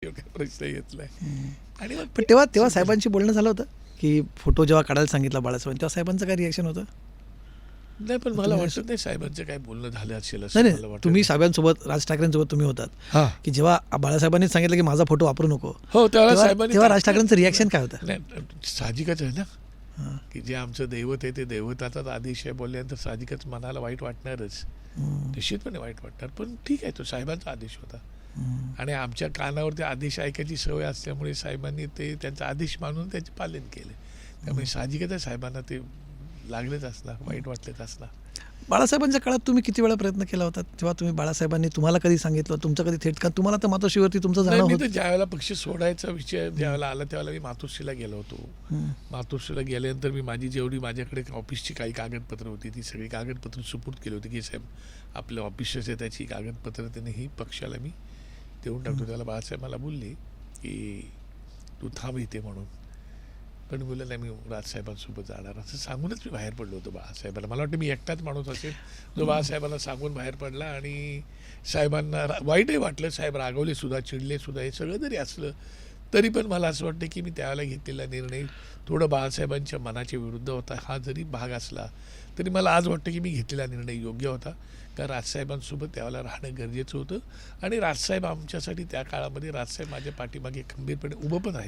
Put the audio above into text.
प्रश्न घेतलाय. आणि मग पण तेव्हा साहेबांशी बोलणं झालं होतं की फोटो जेव्हा काढायला सांगितला बाळासाहेबांनी तेव्हा साहेबांचं काय रिॲक्शन होतं? नाही, पण मला वाटत नाही साहेबांचं काय बोलणं झालं असेल असं नाही मला नाही, वाटत तुम्ही नाही. साहेबांसोबत राज ठाकरेंसोबत तुम्ही होतात हां. की जेव्हा बाळासाहेबांनी सांगितलं की माझा फोटो वापरू नको, हो, त्यावेळेला साहेबांनी तेव्हा राज ठाकरेंचं रिॲक्शन काय होतं? नाही, साहजिकच आहे ना की जे आमचं दैवत आहे ते दैवताचाच आदेश आहे बोलल्यानंतर साहजिकच मनाला वाईट वाटणारच, निश्चितपणे वाईट वाटणार. पण ठीक आहे, तो साहेबांचा आदेश होता आणि आमच्या कानावर ते आदेश ऐकायची सवय असल्यामुळे साहेबांनी ते त्यांचा आदेश मानून त्याचे पालन केले. त्यामुळे साहजिकच आहे साहेबांना ते लागलेच असणार, वाईट वाटलेच असणार. बाळासाहेबांच्या काळात तुम्ही किती वेळा प्रयत्न केला होता तेव्हा तुम्ही बाळासाहेबांनी तुम्हाला कधी सांगितलं, तुमचं कधी थेट, कारण तुम्हाला तर मातोश्रीवरती तुमचं नाही, जाणं मी तर होतं. ज्यावेळेला पक्ष सोडायचा विषय ज्यावेळेला आला त्यावेळेला मी मातोश्रीला गेलो होतो. मातोश्रीला गेल्यानंतर मी माझी जेवढी माझ्याकडे ऑफिसची काही कागदपत्र होती ती सगळी कागदपत्र सुपूर्द केली होती की साहेब आपलं ऑफिसच आहे, त्याची कागदपत्र त्याने ही पक्षाला मी देऊन टाकतो. त्याला बाळासाहेब मला बोलले की तू थांब इथे म्हणून, पण बोललं नाही मी राजसाहेबांसोबत जाणार असं सांगूनच मी बाहेर पडलो होतो बाळासाहेबाला. मला वाटतं मी एकटाच माणूस असेल जो बाळासाहेबांना सांगून बाहेर पडला आणि साहेबांना वाईटही वाटलं, साहेब रागवले सुद्धा, चिडले सुद्धा. हे सगळं जरी असलं तरी पण मला असं वाटतं की मी त्यावेळेला घेतलेला निर्णय थोडं बाळासाहेबांच्या मनाच्या विरुद्ध होता. हा जरी भाग असला तरी मला आज वाटतं की मी घेतलेला निर्णय योग्य होता, कारण राजसाहेबांसोबत त्यावेळेला राहणं गरजेचं होतं आणि राजसाहेब आमच्यासाठी त्या काळामध्ये राजसाहेब माझ्या पाठीमागे खंबीरपणे उभं पण राहिले.